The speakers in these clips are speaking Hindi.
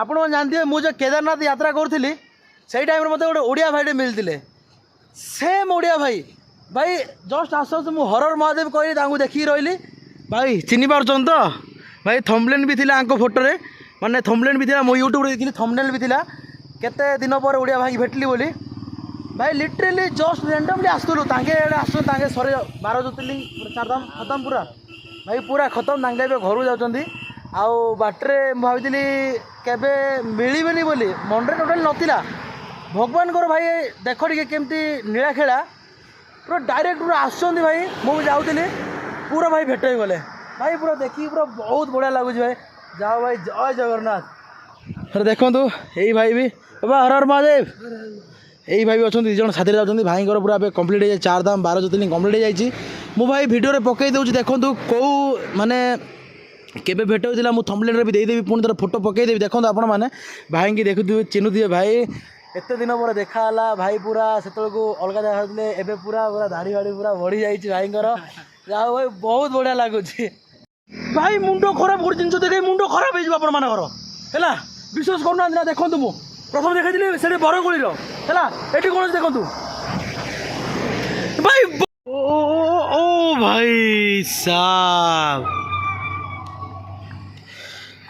आपण जानते मुझे केदारनाथ यात्रा करी से टाइम मत गोटे ओडिया भाई मिलते सेम ओडिया भाई भाई जस्ट आस हरर महादेव कहली देखिए रही भाई चिन्ह पार्छन तो भाई थंबनेल भी थिला फोटो रे माने थंबनेल भी थिला मो यूट्यूब रे देखिली थंबनेल भी थिला केते दिन पर ओडिया भाई भेटली बोली भाई लिटरली जस्ट रैंडमली आसलु तांगे आसु तांगे सरे 12 ज्योतिर्लिंग चारधाम खत्म पूरा भाई पूरा खत्म तांगे घर जाउछंदी आउ बाटरे भाविली केबे मिलबेनी बोली मन रे टोटल नथिला भगवान को भाई देख टे केमती नीला खेला पूरा डायरेक्ट पूरा आसुँच भाई मुझे जाऊँगी पूरा भाई भेट हो गले भाई पूरा देखिए पूरा बहुत बढ़िया लगुच भाई जाओ भाई जय जगन्नाथ फिर देखो यही भाई भी हर हर महादेव यही भाई भी अच्छा दुज साथी जाऊँच भाई पूरा कम्प्लीट हो 4 धाम 12 ज्योतिर्लिंग कम्प्लीट हो जाए मु भाई भिडियो पकई दूँ देखो कौ माने केबे भेट होता मुझे थंबनेल भी देदेवी पुणी थोड़ा फोटो पकईदेवी देखो आपण मैंने भाई की देखुए चिन्हुए भाई एत दिन पर देखाला भाई पूरा से अलग देखा एवं पूरा पूरा दाढ़ी वाड़ी पूरा बढ़ी जाइए भाई जाओ भाई बहुत बढ़िया लगुच भाई मुंड खराब गोटे जिन देखे मुंड खराब हो है विश्वास करना देखु मु प्रथम देखा से बरगोली है कौन देखु भाई ओ भाई साहब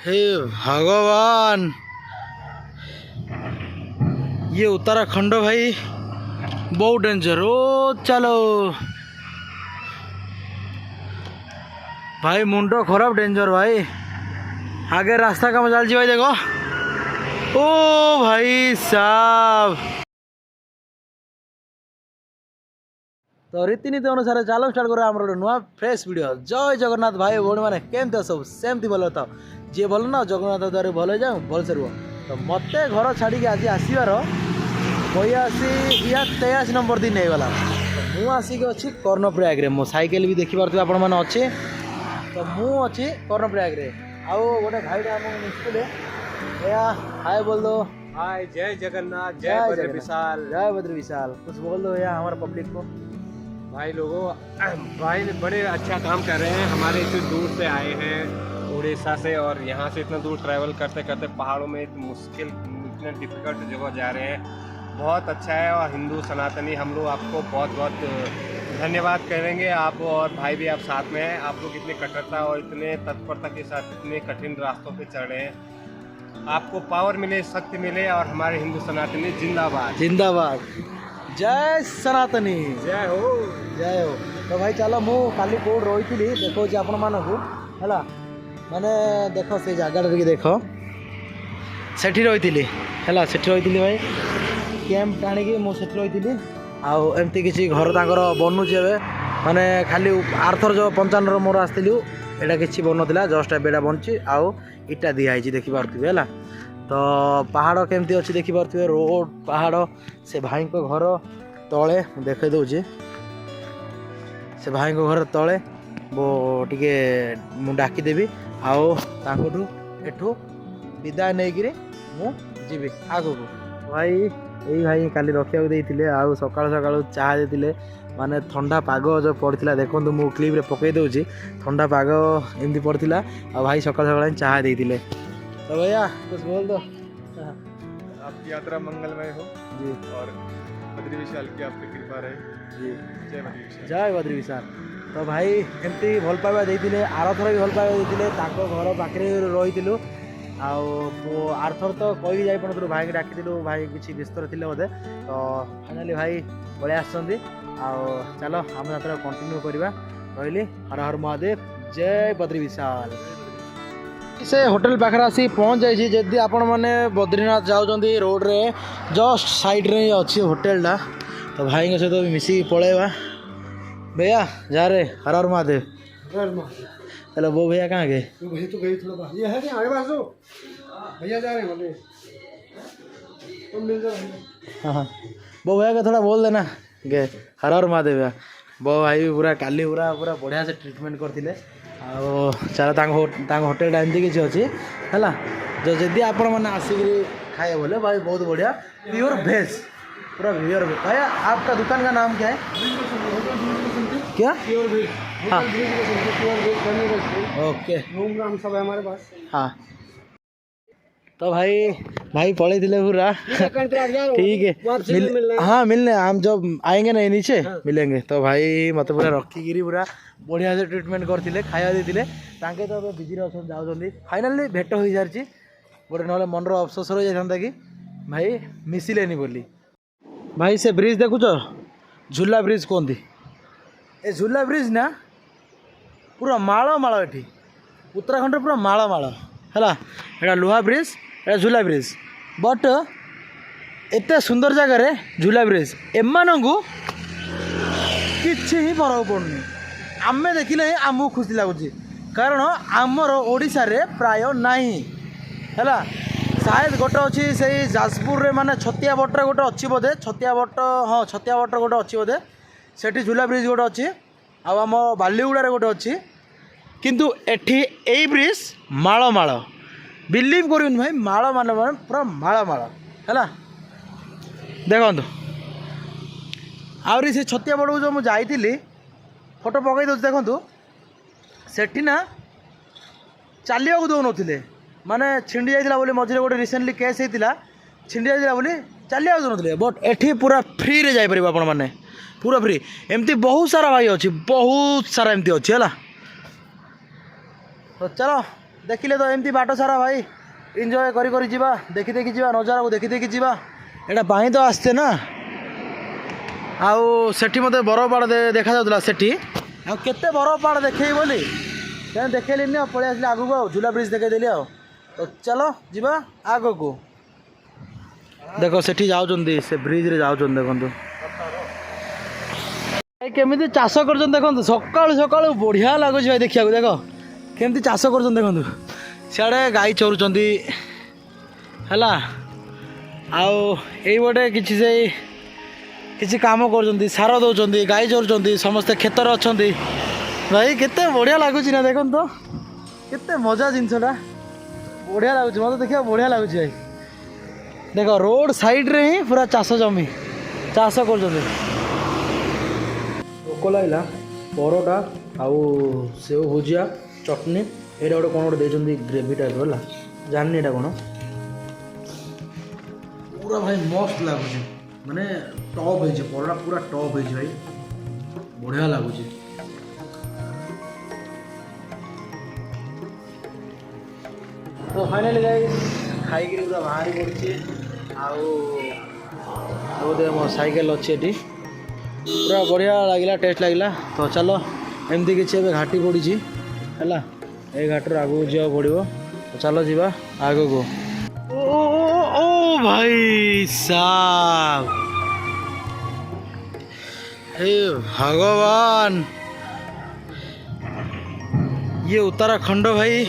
हे भगवान ये उत्तराखंड भाई बहुत डेंजर ओ चलो भाई मुंडो खराब डेंजर भाई आगे रास्ता का मजाल जी भाई देखो ओ भाई साहब तो रीतिनीति अनुसार चलो स्टार्ट करो आम नुआ फ्रेश वीडियो जय जगन्नाथ भाई भौणी मैंने केमती सब सेमती भल था जी भल ना जगन्नाथ द्वारा भल जाऊँ भल से रुह तो मत घर छाड़ी आज आसबार 83 नंबर दिन होगला तो मुझे आसिक अच्छी कर्णप्रयाग मो साइकेल भी देखिपे आपण मैंने अच्छे तो मुझे कर्णप्रयाग आउ गोटे भाई मिसले हाय बोल दो हाय जय जगन्नाथ जय बद्र विशाल जय बद्र विशाल कुछ बोल दो यार हमारे पब्लिक को भाई लोगों भाई बड़े अच्छा काम कर रहे हैं हमारे इतने दूर से आए हैं उड़ीसा से और यहाँ से इतना दूर ट्रैवल करते करते पहाड़ों में इतनी मुश्किल इतने डिफिकल्ट जगह जा रहे हैं बहुत अच्छा है और हिंदू सनातनी हम लोग आपको बहुत बहुत धन्यवाद करेंगे आप और भाई भी आप साथ में हैं आप लोग इतने कट्टरता और इतने तत्परता के साथ इतने कठिन रास्तों पे चढ़ रहे हैं आपको पावर मिले शक्ति मिले और हमारे हिंदू सनातनी जिंदाबाद जिंदाबाद जय सनातनी जय हो जय हो तो भाई चलो मु काली कोड रही थी देखो आपण मानक है माने देख से जगह देख सेठी रही है सेठी रही भाई कैंप टाणी मुझे रही आमती किसी घर तांकर बनूची ए माने खाली आरथर जो 55 मोर आसलु एटा किसी बनला जस्ट एटा बनची आउ इटा दिखाई देखिपे है तो पहाड़ केमती अच्छी देखिपे रोड पहाड़ से भाई को घर तले देखे दूचे से भाई को घर तले वो टिके मु डाकीदेवी आउ तांकठू एठू विदाय नहीं मु जीवी आगू भाई यही भाई काली रखा देते आउ सका सका चाह देते माने ठंडा पाग जो पड़ता देखो मु क्लिप रे पकई दूसरी ठंडा पाग एमती पड़ता आ भाई सका सका चाह देते तो भैया कुछ बोल दो आपकी यात्रा मंगलमय हो जी और बद्री विशाल की आप पे कृपा रहे जी जय बद्री विशाल जय बद्री विशाल तो भाई एमती भल पाइबा देते आरथर भी भल पाइबा देते घर पाखे रही आरथर तो कही जाई पड़ू भाई की डाकिलु भाई किसी व्यस्त थे बोधे तो फाइनाली भाई पलि आसुँच चलो आम यात्रा कंटिन्यू करवा रही हर हर महादेव जय बद्री विशाल से होटल पाखे आसी पहुँच जाइए जदि आपण मैंने बद्रीनाथ जाऊँगी रोड रे जस्ट साइड रे अच्छी होटेलटा तो भाई सहित भी मिसिक पलैबा भैया जा रे हर हर महादेव हेलो वो भैया कहाँ गए भैया तो गई थोड़ा ये है आगे पास भैया जा रहे हैं तुम मिल जाओ हाँ वो भैया का थोड़ा बोल देना गए हर हर महादेव भैया वो भाई भी पूरा काली पूरा पूरा बढ़िया से ट्रिटमेंट करते चलो होटेल एमती किसी अच्छी है जो जदि आपण मैंने आसिक खाए बोले भाई बहुत बढ़िया प्योर वेज पूरा प्योर वेज भैया आपका दुकान का नाम क्या है क्या प्योर वेज हाँ प्योर वेज ओके रूम सब है हमारे पास हाँ तो भाई पड़े थे पूरा ठीक है हाँ मिलने हम जब आएंगे ना नीचे मिलेंगे तो भाई मत पूरा रखिकी पूरा बढ़िया से ट्रिटमेंट करते खाया देते तांके तो बिजी अच्छा जाऊँगी फाइनाली भेट हो सारी गोटे ना मनर अफसोस रही जाता कि भाई मिसिलेनी बोली भाई से ब्रिज देखुच झूला ब्रिज कहती ए झूला ब्रिज ना पूरा माଳ माଳ एठी उत्तराखंड पूरा माଳ माଳ है एटा लुहा ब्रिज एटा झूला ब्रिज बट एते सुंदर जगार झूला ब्रिज एमानंकु किछि ही फरक पड़ुनी आमे देखिले ही आमको खुशी लगुच कारण आमर ओडिशा रे प्राय नाही है शायद गोटे अच्छी से जाजपुर रे माने छतिया बटर गोटे अच्छी बोधे छतिया बट हाँ छतिया बटर गोटे अच्छी बोधे सेठी झूला ब्रिज गोटे अच्छी आम बालीगुड़ा गोटे अच्छी किंतु एठी एई ब्रिज माଳ माଳ बिलीव करूनी भाई माଳ मान पूरा माଳ माଳ है देखु आहरी से छतिया बड़ जो मुझे जाइली फोटो पकई दूँ देखु सेठी ना चलिया दौन माने छिंडी जाइला बोली मझे गोटे रिसेंटली केस होता छिंडी जाइला बोली चलिया दौन बट एठी पूरा फ्री रे जापर आपण मैंने पूरा फ्री एमती बहुत सारा भाई अच्छी बहुत सारा एमती अच्छी है तो चलो देखिले तो एमती बाट सारा भाई एंजॉय करी जीवा देखी देखी जीवा नजारा को देखी देखी जीवा एटा पानी तो आसते ना आउ सेठी मते बरफ पाड़ देखा जाउतला सेठी आ केते बरफ पाड़ देखई बोली क्या देखली आ पड़े आसली आगू आ झूला ब्रिज देखदेली आ तो चलो जीवा आग को देखो सेठी जाउचंदी से ब्रिज रे जाउचंदी देखंतु भाई केमिति चाष करछन देखंतु सकाळु सकाळु बढ़िया लागुछ भाई देखिया को देखो केमिति चाष करछन देखंतु सियाड़े गाई चोरुचंदी हला आउ एई बटे किछि से किसी काम कर सार दौरान गाई चोरुंट समस्ते क्षेत्र अच्छा भाई केते बढ़िया लगुच ना देख तो केते मजा जिनसटा बढ़िया लगुच मत देखा बढ़िया लगुच भाई देख रोड साइड रे ही पूरा चाष जमी चाष कर भोक लगे परोटा आउ सेव भुजिया चटनी ये गोटे कौन गोटे देखते ग्रेवी टाइप है जाननी यहाँ कौन पूरा भाई मस्त लगुच माने टॉप है परोटा पूरा टॉप है भाई बढ़िया लगुच तो फाइनली गाइस खाई पूरा बाहरी पड़ी आउे मो साइकेल अच्छी ये पूरा बढ़िया लगिला टेस्ट लगिला तो चलो एमती किसी घाटी पड़ी है ये घाटर आगू जा पड़ो तो चलो जीवा आग को ओ भाई साहब हे भगवान ये उत्तराखंड भाई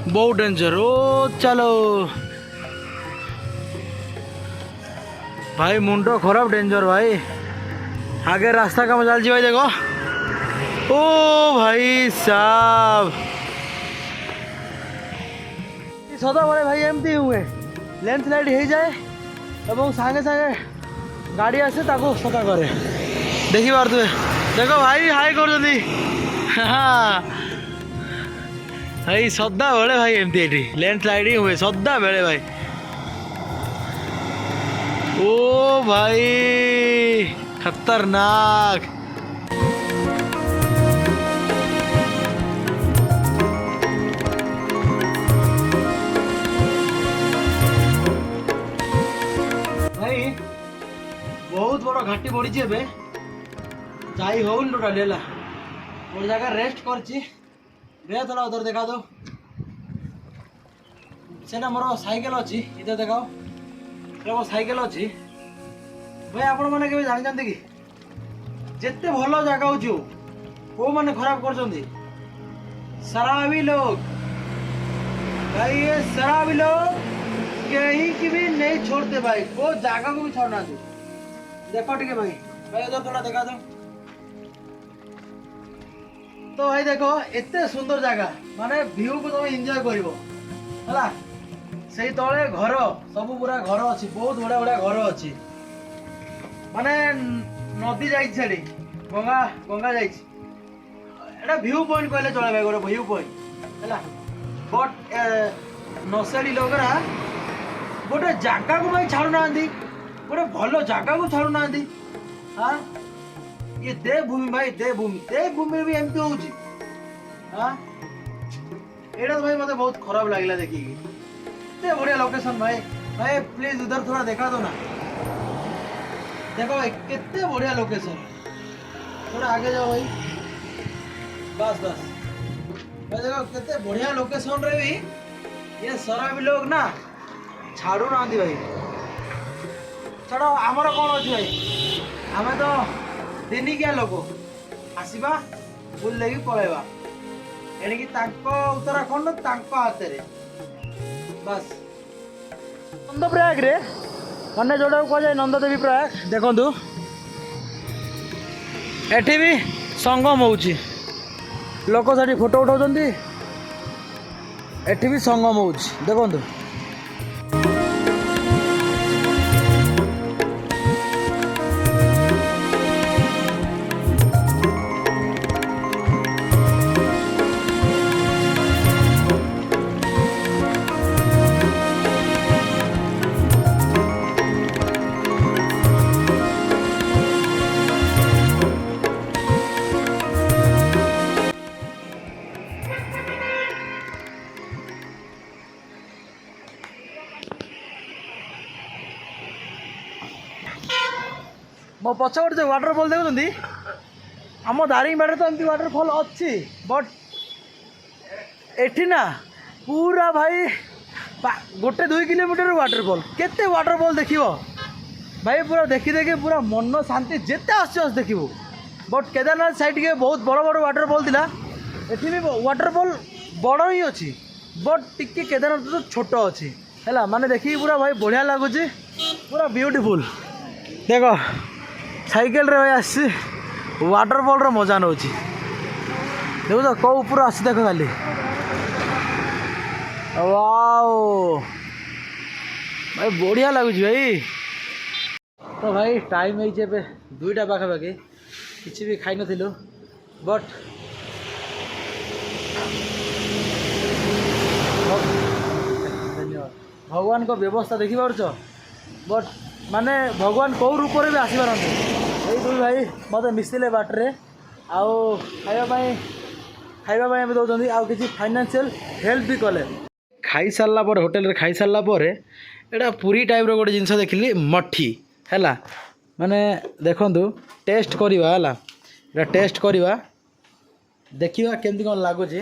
बहुत डेंजर ओ चलो भाई मुंडो खराब डेंजर भाई आगे रास्ता का मजा भाई देखो ओ भाई साहब सदा बड़े भाई एमती हुए लैंडस्लाइड हो जाए और सागे सागे गाड़ी आसे ताको सफा करे देखी पारे देखो भाई हाई कर भाई सदा बेले भाई एमती ये लैंडस्लाइड ही हुए सदा बेले भाई ओ भाई खतरनाक भाई बहुत बड़ घाटी पड़ी जाई हो टोटाली है गोटे जगह रेस्ट कर थोड़ा उधर देखा दो सेना मोर साइकेल अच्छी इधर देखाओ मोर साइकेल अच्छी भाई आपण मैंने के जानते कि जिते भल जगह हो को मैंने खराब कर शराबी लोग भाई ये शराबी लोग कहीं की भी नहीं छोड़ते भाई वो जगह को भी छोड़ना देखो ठीक है भाई भाई उधर थोड़ा देखा दो तो भाई देखो एते सुंदर जगह माने व्यू को तुम एंजॉय करिवो हला से तले घर सब पूरा घर अच्छी बहुत बड़ा बड़ा घर अच्छी माने नदी जाइए गंगा गंगा जाइए व्यू पॉइंट कहले चले भाई गोटे व्यू पॉइंट है बट ନଶେଡ଼ି ଲୋକରା ଗୋଟେ ଜାଗାକୁ ଭାଇ ଛାଡ଼ୁନାହାନ୍ତି, ଗୋଟେ ଭଲ ଜାଗାକୁ ଛାଡ଼ୁନାହାନ୍ତି। ହଁ ଇଏ ଦେବଭୂମି ଭାଇ, ଦେବଭୂମି, ଦେବଭୂମିରେ ବି ଏମିତି ହଉଛି। ହଁ ଏଇଟା ତ ଭାଇ ମତେ ବହୁତ ଖରାପ ଲାଗିଲା ଦେଖିକି। ଏତେ ବଢିଆ लोकेशन भाई, भाई प्लीज उधर थोड़ा देखा दो ना। देखो भाई कितने बढ़िया लोकेशन, थोड़ा आगे जाओ भाई, बस बस भाई। देखो कितने बढ़िया लोकेशन रे भी ये शराबी लोग ना छाड़ू ना भाई। छाड़ आमर कौन अच्छी भाई, आम तो दिनिकिया लोक आसवा बुल लेकिन पलैबा एणिकी उत्तराखंड हाथ रे बस। नंद प्रयाग रे मैंने जोटा कहुए नंददेवी प्रयाग देखु एठी भी संगम होउची, लोक सारी फोटो उठाउछन्ती, एठी भी संगम होउची देखु। मो पछपटे जो वाटरफॉल देखुं आम दारिंगबाड़ी तो एमती वाटरफॉल अच्छी, बट एठी ना पूरा भाई 1-2 किलोमीटर वाटरफॉल, केते वाटरफॉल देखियो भाई, पूरा देखी देखी पूरा मन शांति जेते आस देखिबू। बट केदारनाथ साइड के बहुत बड़ बड़ वाटरफॉल थिला, एठी भी वाटरफॉल बड़ ही अच्छी, बट टिके केदारनाथ तो छोट अच्छी है माने देखी पूरा भाई बढ़िया लगुच, पूरा ब्यूटीफुल। देखो साइकेल रे आसी वाटरफॉल रो मजा नौ देखो तो कौ ऊपर आसी देख खाली, वाओ भाई बढ़िया लगुच भाई। तो भाई टाइम है 2टा पाखापाखि, किसी भी खाई नथिलु, बट धन्यवाद भगवान को व्यवस्था देखी पार्छ, बट माने भगवान कौ रूप भी आसी पारती। यही 2 भाई मत मिसिले बाटरे आउ खाइबा दौरान आउ किसी फाइनेंशियल हेल्प भी कले। खाई सारा पर होटेल रे खाई सारा पर एटा पूरी टाइप रो गोटे जिनस देखिली मठी है माने देखु टेस्ट करवा है, टेस्ट करवा देखा केमती कौन लगुच।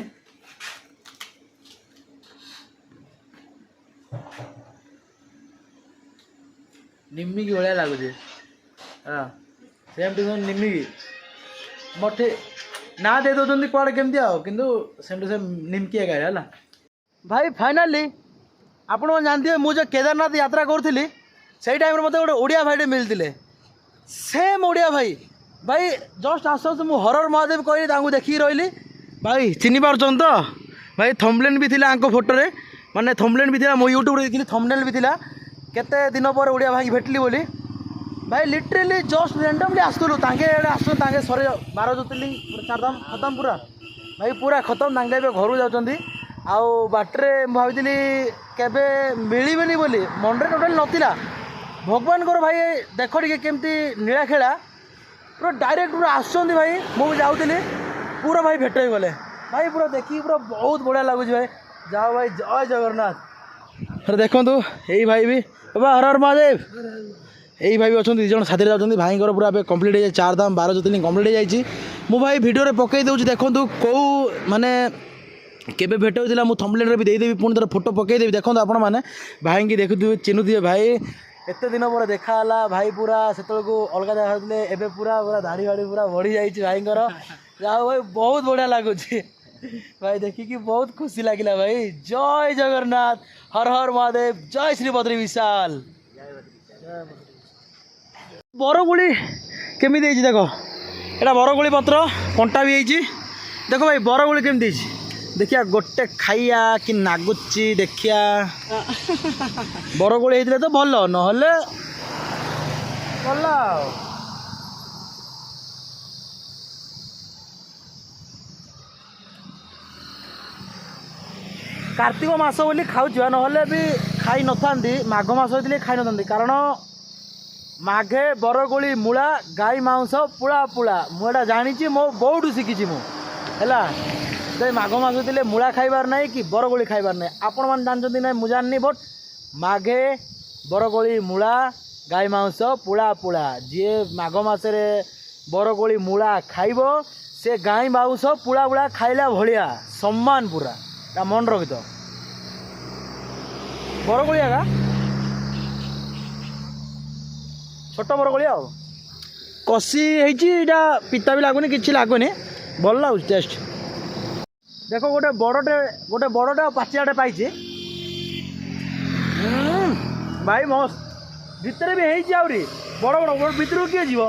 निम्मिकी भाया लगुच, हाँ सेम टू सेम निम्मिकी मठे ना दे दौरान कड़े केमती आंतु सेम टू सेम निम्की एगार है भाई। फाइनाली आप जानते मुझे केदारनाथ यात्रा करी से टाइम मत गोटे ओडिया भाई मिलते, सेम ओडिया भाई भाई जस्ट आस हरर महादेव कही देखी रही भाई। चिन्ह पार्छ तो भाई थंबनेल भी थिला आंको फोटो रे, माने थंबनेल भी थिला मो यूट्यूब रे देखी, थंबनेल भी थिला केते दिन पर ओडिया भाई भेटली बोली भाई। लिटरेली जस्ट रैंडमली आसलु तांके सरे 12 ज्योतिर्लिंग 4 धाम खत्म पूरा भाई, पूरा खत्म। तांके ए घर जाउछंती आउ बाटरे भाविली केबे मिलबेनी बोली मन रे टोटल नथिला। भगवान को भाई देख टे केमती नीला खेला पूरा डायरेक्ट पूरा आसुँच भाई, मुझे जाऊँगी पूरा भाई भेट हो गले भाई, पूरा देखी पूरा बहुत बढ़िया लगुच भाई। जाओ भाई जय जगन्नाथ। अरे देखो यही भाई भी बाबा हर हर महादेव, यही भाई भी अच्छा 2 जन साथी जाऊँच भाई पूरा कम्प्लीट हो 4 धाम 12 ज्योतिर्लिंग कम्प्लीट हो जाए। मु भाई भिडियो पकई दूँ देखो कौ माने केबे भेट होता मुझे थंबनेल भी देदेवी, पुणी थोड़ा फोटो पकईदेवी देखो आपण मैंने भाई की देखुए चिन्हुए भाई। एत दिन पर देखाला भाई, पूरा से अलग देखा एवं पूरा पूरा दाढ़ी बाड़ी पूरा बढ़ी जाए भाई। जाओ भाई बहुत बढ़िया लगुच भाई, देखिकी बहुत खुशी लगिला भाई। जय जगन्नाथ, हर हर महादेव, जय श्री बद्री विशाल। बरगुड़ी केमी देख एटा बरगुड़ी पत्र कंटा भी होती देखो भाई, बरगुड़ी केमी देखिया गोटे खाइया कि नागुची देखिया। बरगुड़ी होते तो भल नहले भल। कार्तिक मास बोली खाऊा ना भी खाई नथांती माघ मास होते खाई नथांती कारण माघे बरगोली मूला गाई मांस पुला पुला मुझे जानी मो बहुत शिखी मुला माघ मास होते मूला खाइबार ना कि बरगोली खाइबार ना आपण मैंने जानते ना मुझे जानी बट माघे बरगोली मूला गाई मांस पुला पुला जी माघ मसरे बरगोली मूला खाइब से गाई मांस पुला पुला खाइला भलिया सम्मान पूरा ता मन रखी तो बरगोली आगा छोट बरगोली आ कषि होटा पिता भी लगुनि कि लगुनि भल लगुच टेस्ट देख गोटे बड़टे पाचियाटे पाई भाई मस्त भितर भी है आहरी बड़ बड़ बड़ भितर किए जीव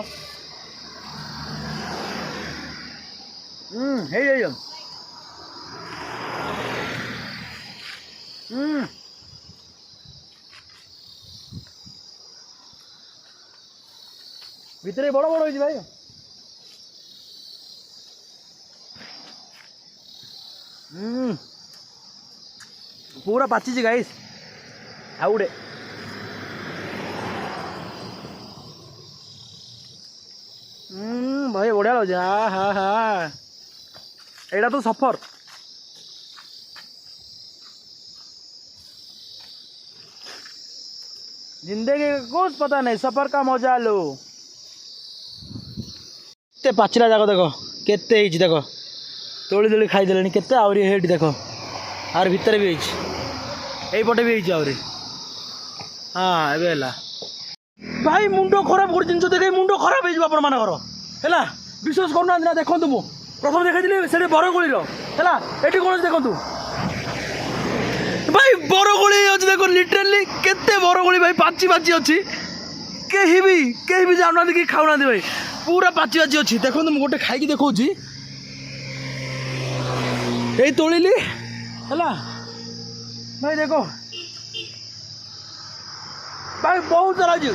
भितर बड़ बड़ भाई पूरा पाची गाइस आउडे भाई बढ़िया लगे हाँ हाँ हाँ एटा तो सफर जिंदगी का कुछ पता नहीं सफर का मजा लो के पाचिला जाक देख केते देख तोली तोली खाईदे केते आहरी हेट देख आर भितर भी यहीपटे भी आहरी हाँ एवं भाई मुंड खराब कर जिन देख मुंड खराब हो है विश्वास करना ना देखु मु प्रथम देखी से बरगोली है कौन देखु भाई बरगोली अच्छी देख लिटराली केते बरगोली भाई पाची पाची अच्छी कहीं भी जाना कि खाऊना भाई पूरा पाची पाची अच्छी देखो मुझे गोटे खाई देखा यही तोड़िली है भाई देखो भाई बहुत सारा अच्छी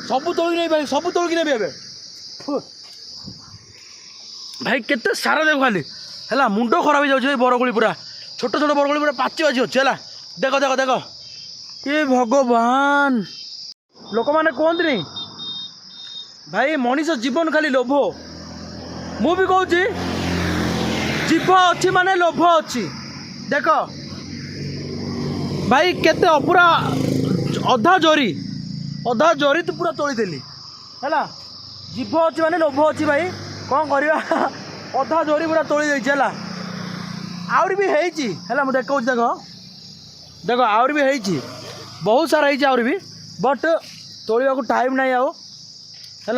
सब तोड़ नहीं भाई सब तोड़ नहीं भाई केते सारा देख खाली है मुंड खराब हो जाए बरगोली पूरा छोट छोट बरगोली पूरा पाची पाची अच्छे है देख देख देख ये भगवान लोक मैंने कहते नहीं भाई मनीष जीवन खाली लोभ मु भी कहूँ जीभ अच्छी माने लोभ अच्छी देख भाई केते पूरा अधा जरी तू पूरा तोड़ी देली है जीभ अच्छी माने लोभ अच्छी भाई कौन करवा अधा जरी पूरा तोड़ी है आउरी भी है मुझे देखा देख देख आउरी भी है बहुत सारा है आउरी भी बट तोड़ा को टाइम नहीं आउ है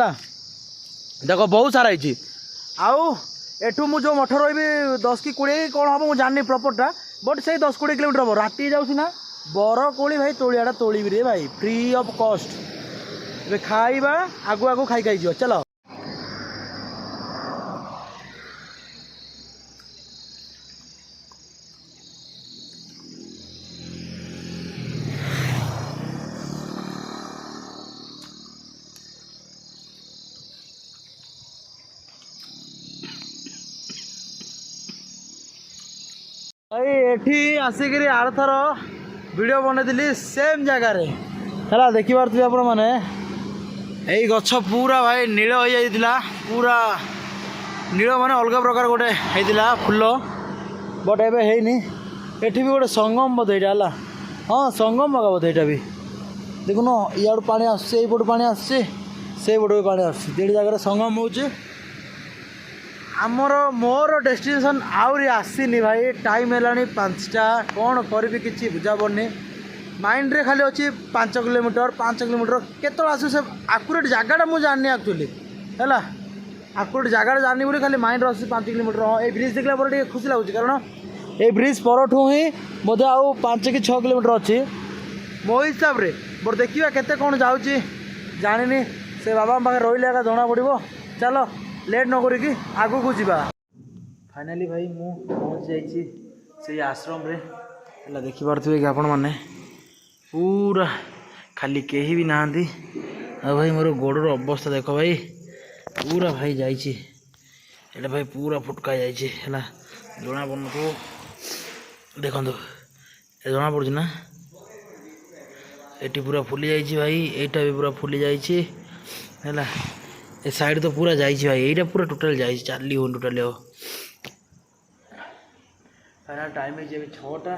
देख बहुत सारा है आउ एठू मु जो मठ रही 10 कि 20 कौन हम मुझे जाननी प्रॉपर्टा बट से 10-20 किलोमीटर हम राति जाऊँ ना बरकोली भाई तोड़ाटा तोड़ी रे भाई फ्री ऑफ कॉस्ट ए खाइबा आगु आगु खाई खाई चलो भाई एठी आसिक आर थर वीडियो बनई सेम जगार है देखी पारे आप मैंने यही गछ पूरा भाई नील हो जाता पूरा नील माने अलग प्रकार गोटे होता फुल बट एवं एठी भी गोटे संगम बोधे है हाँ संगम जगह बोधे यहाँ भी देखुन इड़ पा आसपटू पा आसपट भी पा आस जगह संगम हो आमर मोर डेस्टिनेशन आउरी आसीनी भाई टाइम है 5टा कौन करी कि बुझा पड़नी माइंड रे खाली अच्छी 5 किलोमीटर केत आसू से आकुरेट जगटा मुझे जानी एक्चुअली है आकुरेट जगटा जानी बोली खाली माइंड आस 5 किलोमीटर हाँ ये ब्रिज देखला पर खुशी लगुच कारण ये ब्रिज परठू ही बोधे आउ 5 कि 6 किलोमीटर अच्छी मो हिसाब से बट देखा केते कौन जाऊँगी जानी से बाबा पाखे रही एका जना पड़ो चलो लेट न करी आगू को जीवा फाइनाली भाई मु पहुँच जाइए आश्रम रे है देखी पारे कि आपण मैंने पूरा खाली कहीं भी नहांती भाई मोर गोड़र अवस्था देख भाई पूरा भाई जाइए भाई पूरा फुटका जाइए जना पड़न तो ଦେଖନ୍ତୁ ଏ ଜଣାପଡ଼ୁଛି ନା ଏଠି ପୁରା ଫୁଲି ଯାଇଛି ଭାଇ, ଏଇଟା ବି ପୁରା ଫୁଲି ଯାଇଛି ହେଲା। ଏ ସାଇଡ଼ ତ ପୁରା ଯାଇଛି ଭାଇ, ଏଇଟା ପୁରା ଟୋଟାଲ୍ ଯାଇଛି, ଚାଲି ହେଉନି ଟୋଟାଲି ଆଉ। ଫାଇନାଲ୍ ଟାଇମ୍ ହେଇଛି ଏବେ 6ଟା।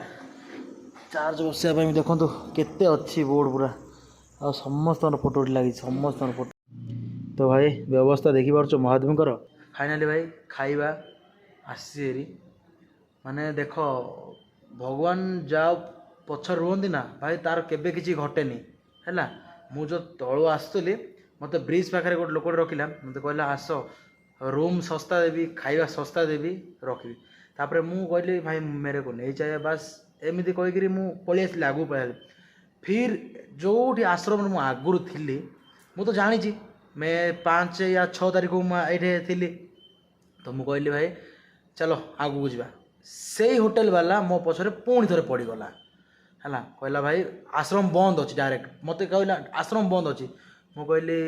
ଚାର୍ଜ ବସାଇବା ପାଇଁ ଦେଖନ୍ତୁ କେତେ ଅଛି ବୋର୍ଡ଼ ପୁରା, ଆଉ ସମସ୍ତଙ୍କର ଫଟୋ ଲାଗିଛି, ସମସ୍ତଙ୍କର ଫଟୋ। ତ ଭାଇ ବ୍ୟବସ୍ଥା ଦେଖିପାରୁଛ ମହାଦେବଙ୍କର। ଫାଇନାଲି ଭାଇ ଖାଇବା ଆସିଛି ହେରି, ମାନେ ଦେଖ ଭଗବାନ ଯାହା ପଛରେ ରୁହନ୍ତି ନା ଭାଇ, ତାର କେବେ କିଛି ଘଟେନି ହେଲା। ମୁଁ ଯେଉଁ ତଳୁ ଆସୁଥିଲି ମୋତେ ବ୍ରିଜ୍ ପାଖରେ ଗୋଟେ ଲୋକଟେ ରଖିଲା, ମୋତେ କହିଲା ଆସ ରୁମ୍ ଶସ୍ତା ଦେବି, ଖାଇବା ଶସ୍ତା ଦେବି, ରଖିବି। ତାପରେ ମୁଁ କହିଲି ଭାଇ ମେରେ କୋ ନେଇ ଚାହିଏ ବାସ୍, ଏମିତି କହିକିରି ମୁଁ ପଳେଇ ଆସିଲି, ଆଗକୁ ପଳେଇ ଆସିଲି। ଫିର୍ ଯେଉଁଠି ଆଶ୍ରମରେ ମୁଁ ଆଗରୁ ଥିଲି, ମୁଁ ତ ଜାଣିଛି ମେ 5 या 6 ତାରିଖକୁ ମୁଁ ଏଇଠି ଥିଲି। ତ ମୁଁ କହିଲି ଭାଇ ଚାଲ ଆଗକୁ ଯିବା। ସେଇ ହୋଟେଲ ବାଲା ମୋ ପଛରେ ପୁଣି ଥରେ ପଡ଼ିଗଲା ହେଲା, କହିଲା ଭାଇ ଆଶ୍ରମ ବନ୍ଦ ଅଛି। ଡାଇରେକ୍ଟ ମୋତେ କହିଲା ଆଶ୍ରମ ବନ୍ଦ ଅଛି। ମୁଁ କହିଲି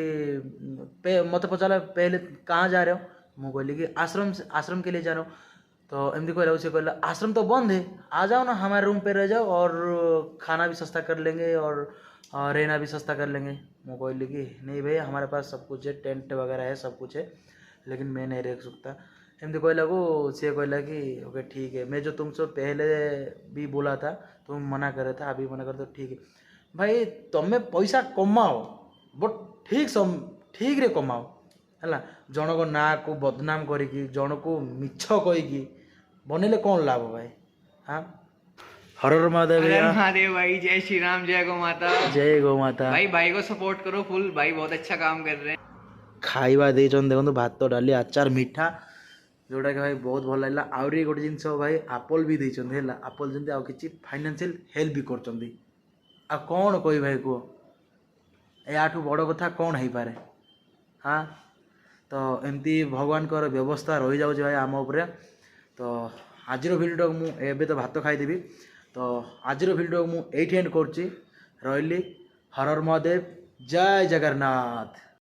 ମୋତେ ପଚାରିଲା ପहले कहाँ जा रहे हो, ମୁଁ କହିଲି कि आश्रम के लिए जा रहा हूँ। तो एमती कहला, उसे कहला आश्रम तो बंद है, आ जाओ ना हमारे रूम पे रह जाओ और खाना भी सस्ता कर लेंगे और रहना भी सस्ता कर लेंगे। मैं कहली कि नहीं भैया हमारे पास सब कुछ है, टेंट वगैरह है, सब कुछ है, लेकिन मैं नहीं रह सकता। एमती कहला को सी कहला कि ओके ठीक है, मैं जो तुमसे पहले भी बोला था तुम मना कर रहे था, अभी मना कर दो, ठीक है भाई तुम्हें पैसा कमाओ बट ठीक रे कमाओ ହେଲା। ଜଣଙ୍କ ନାଁକୁ ବଦନାମ କରିକି, ଜଣକୁ ମିଛ କହିକି ବନେଇଲେ କ'ଣ ଲାଭ ଭାଇ? हाँ हरर महादेव अरे भैया, महादेव भाई, जय श्री राम, जय गौ माता। जय गौ माता। भाई को सपोर्ट करो फुल, भाई बहुत अच्छा काम कर रहे हैं। ଖାଇବା ଦେଇଛନ୍ତି ଦେଖନ୍ତୁ, ଭାତ ଡାଲି ଆଚାର ମିଠା, ଯେଉଁଟାକି ଭାଇ ବହୁତ ଭଲ ଲାଗିଲା। ଆହୁରି ଗୋଟେ ଜିନିଷ ଭାଇ ଆପଲ୍ ବି ଦେଇଛନ୍ତି ହେଲା, ଆପଲ୍ ଯେମିତି ଆଉ କିଛି ଫାଇନାନ୍ସିଆଲ ହେଲ୍ପ ବି କରୁଛନ୍ତି। ଆଉ କ'ଣ କହିବି ଭାଇ କୁହ, ଏହାଠୁ ବଡ଼ କଥା କ'ଣ ହେଇପାରେ? हाँ ତ ଏମିତି ଭଗବାନଙ୍କର ବ୍ୟବସ୍ଥା ରହିଯାଉଛି ଭାଇ ଆମ ଉପରେ। ତ ଆଜିର ଭିଡ଼ିଓଟାକୁ ମୁଁ ଏବେ ତ ଭାତ ଖାଇଦେବି, ତ ଆଜିର ଭିଡ଼ିଓକୁ ମୁଁ ଏଇଠି ଏଣ୍ଡ କରୁଛି। ରହିଲି, ହର ହର ମହାଦେବ, ଜୟ ଜଗନ୍ନାଥ।